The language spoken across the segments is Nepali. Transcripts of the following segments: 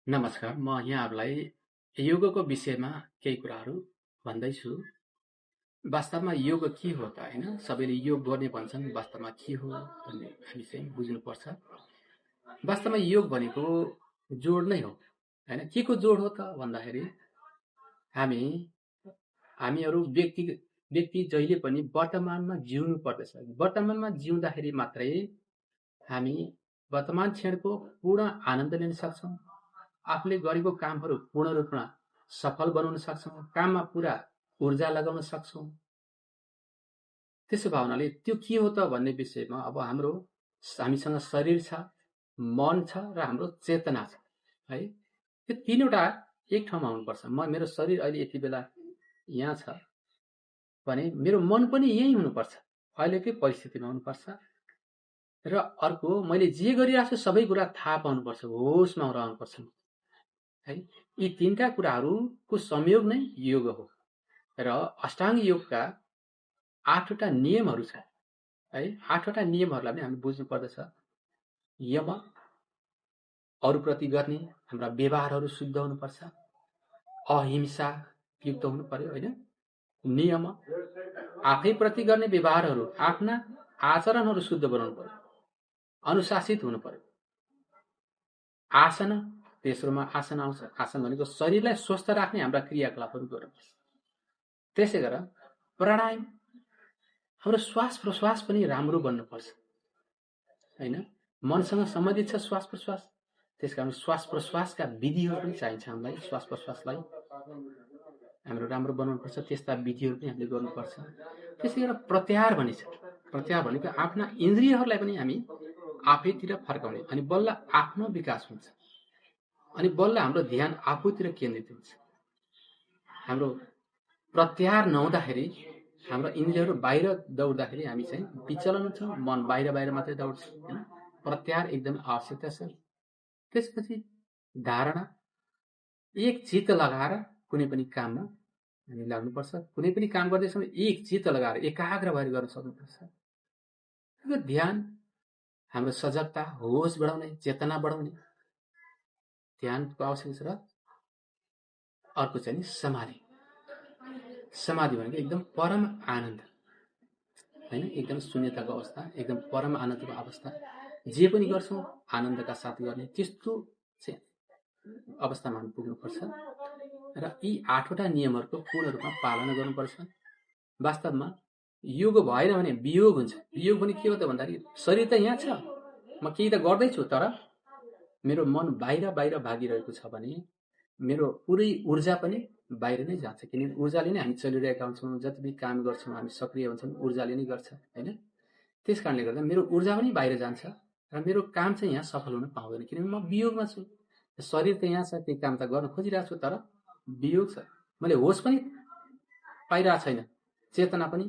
नमस्कार, म यहाँहरूलाई योगको विषयमा केही कुराहरू भन्दैछु। वास्तवमा योग के हो त होइन? सबैले योग गर्ने भन्छन्, वास्तवमा के हो भन्ने हामी चाहिँ बुझ्नुपर्छ। वास्तवमा योग भनेको जोड नै हो होइन? के को जोड हो त भन्दाखेरि हामीहरू व्यक्ति जहिले पनि वर्तमानमा जिउनु पर्दछ। वर्तमानमा जिउँदाखेरि मात्रै हामी वर्तमान क्षणको पूर्ण आनन्द लिन सक्छौँ। आफूले गरेको कामहरू पूर्ण रूपमा सफल बनाउन सक्छौँ। काममा पुरा ऊर्जा लगाउन सक्छौँ। त्यसो भावनाले त्यो के हो त भन्ने विषयमा अब हामीसँग शरीर छ, मन छ र हाम्रो चेतना छ है। त्यो तीनवटा एक ठाउँमा हुनुपर्छ। मेरो शरीर अहिले यति बेला यहाँ छ भने मेरो मन पनि यही हुनुपर्छ, अहिलेकै परिस्थितिमा हुनुपर्छ। र अर्को, मैले जे गरिरहेको छु सबै कुरा थाहा पाउनुपर्छ, होसमा रहनुपर्छ है। यी तीनटा कुराहरूको संयोग नै योग हो। र अष्टाङ्ग योगका 8वटा नियमहरू छ है। 8वटा नियमहरूलाई पनि हामी बुझ्नु पर्दछ। यम, अरूप्रति गर्ने हाम्रा व्यवहारहरू शुद्ध हुनुपर्छ, अहिंसा युक्त हुनु पर्यो होइन। नियम, आफैप्रति गर्ने व्यवहारहरू, आफ्ना आचरणहरू शुद्ध बनाउनु पर्यो, अनुशासित हुनु पर्यो। आसन, तेस्रोमा आसन आउँछ। आसन भनेको शरीरलाई स्वस्थ राख्ने हाम्रा क्रियाकलापहरू गर्नुपर्छ। त्यसै गरेर प्राणायाम, हाम्रो श्वास प्रश्वास पनि राम्रो बन्नुपर्छ होइन। मनसँग सम्बन्धित छ श्वास प्रश्वास, त्यस कारण श्वास प्रश्वासका विधिहरू पनि चाहिन्छ हामीलाई। श्वास प्रश्वासलाई हाम्रो राम्रो बनाउनुपर्छ, त्यस्ता विधिहरू पनि हामीले गर्नुपर्छ। त्यसै गरेर प्रत्याहार भनिन्छ। प्रत्याहार भनेको आफ्ना इन्द्रियहरूलाई पनि हामी आफैतिर फर्काउने, अनि बल्ल आफ्नो विकास हुन्छ, अनि बल्ल हाम्रो ध्यान आफूतिर केन्द्रित हुन्छ। हाम्रो प्रत्याहार नहुँदाखेरि हाम्रो इन्द्रियहरू बाहिर दौड्दाखेरि हामी चाहिँ विचलन हुन्छौँ, मन बाहिर मात्रै दौड्छ होइन। प्रत्याहार एकदम आवश्यकता छ। त्यसपछि धारणा, एक चित्त लगाएर कुनै पनि काममा हामी लाग्नुपर्छ। कुनै पनि काम गर्दैछौँ एक चित्त लगाएर एकाग्र भएर गर्न सक्नुपर्छ। ध्यान, हाम्रो सजगता, होस बढाउने, चेतना बढाउने ध्यानको आवश्यक छ। र अर्को चाहिँ समाधि। समाधि भनेको एकदम परम आनन्द होइन, एकदम शून्यताको अवस्था, एकदम परम आनन्दको अवस्था। जे पनि गर्छौँ आनन्दका साथ गर्ने, त्यस्तो चाहिँ अवस्थामा हामी पुग्नुपर्छ। र यी 8वटा नियमहरूको पूर्ण रूपमा पालना गर्नुपर्छ। वास्तवमा योग भएन भने वियोग हुन्छ। वियोग भने के हो त भन्दाखेरि, शरीर त यहाँ छ, म केही त गर्दैछु, तर मेरो मन बाहिर भागिरहेको छ भने मेरो पुरै ऊर्जा पनि बाहिर नै जान्छ। किनभने ऊर्जाले नै हामी चलिरहेका हुन्छौँ। जति पनि काम गर्छौँ हामी सक्रिय हुन्छौँ, ऊर्जाले नै गर्छ होइन। त्यस कारणले गर्दा मेरो ऊर्जा पनि बाहिर जान्छ र मेरो काम चाहिँ यहाँ सफल हुन पाउँदैन, किनभने म वियोगमा छु। शरीर त यहाँ छ, त्यही काम त गर्न खोजिरहेको छु, तर वियोग छ। मैले होस पनि पाइरहेको छैन, चेतना पनि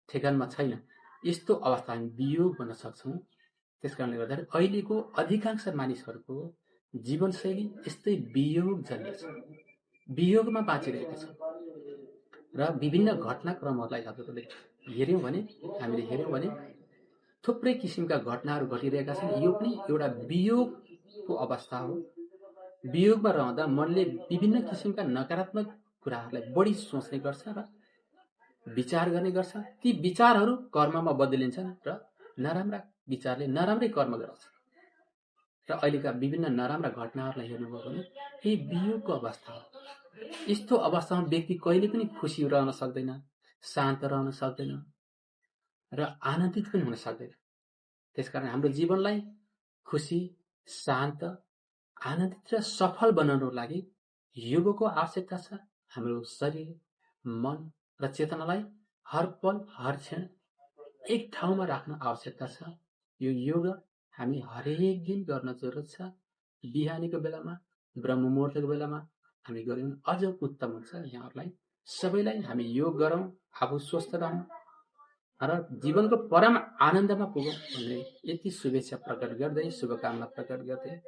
ठेगानमा छैन। यस्तो अवस्था हामी वियोग बन्न सक्छौँ। त्यस कारणले गर्दाखेरि अहिलेको अधिकांश मानिसहरूको जीवनशैली यस्तै वियोग जन्य छ, वियोगमा बाँचिरहेका छौँ। र विभिन्न घटनाक्रमहरूलाई हामीले हेऱ्यौँ भने थुप्रै किसिमका घटनाहरू घटिरहेका छन्। यो पनि एउटा वियोगको अवस्था हो। वियोगमा रहँदा मनले विभिन्न किसिमका नकारात्मक कुराहरूलाई बढी सोच्ने गर्छ र विचार गर्ने गर्छ। ती विचारहरू कर्ममा बदलिन्छन् र नराम्रा विचारले नराम्रै कर्म गराउँछ। र अहिलेका विभिन्न नराम्रा घटनाहरूलाई हेर्नुभयो भने यही वियोगको अवस्था हो। यस्तो अवस्थामा व्यक्ति कहिले पनि खुसी रहन सक्दैन, शान्त रहन सक्दैन र आनन्दित पनि हुन सक्दैन। त्यसकारण हाम्रो जीवनलाई खुसी, शान्त, आनन्दित र सफल बनाउनको लागि योगको आवश्यकता छ। हाम्रो शरीर, मन र चेतनालाई हर पल हर क्षण एक ठाउँमा राख्न आवश्यकता छ। यो योग हामी हरेक दिन गर्न जरुरत छ। बिहानीको बेलामा, ब्रह्म मुहुर्तको बेलामा हामी गऱ्यौँ अझ उत्तम हुन्छ। यहाँहरूलाई सबैलाई हामी योग गरौँ, आफू स्वस्थ रहौँ र जीवनको परम आनन्दमा पुगौँ भन्ने यति शुभेच्छा प्रकट गर्दै, शुभकामना प्रकट गर्दै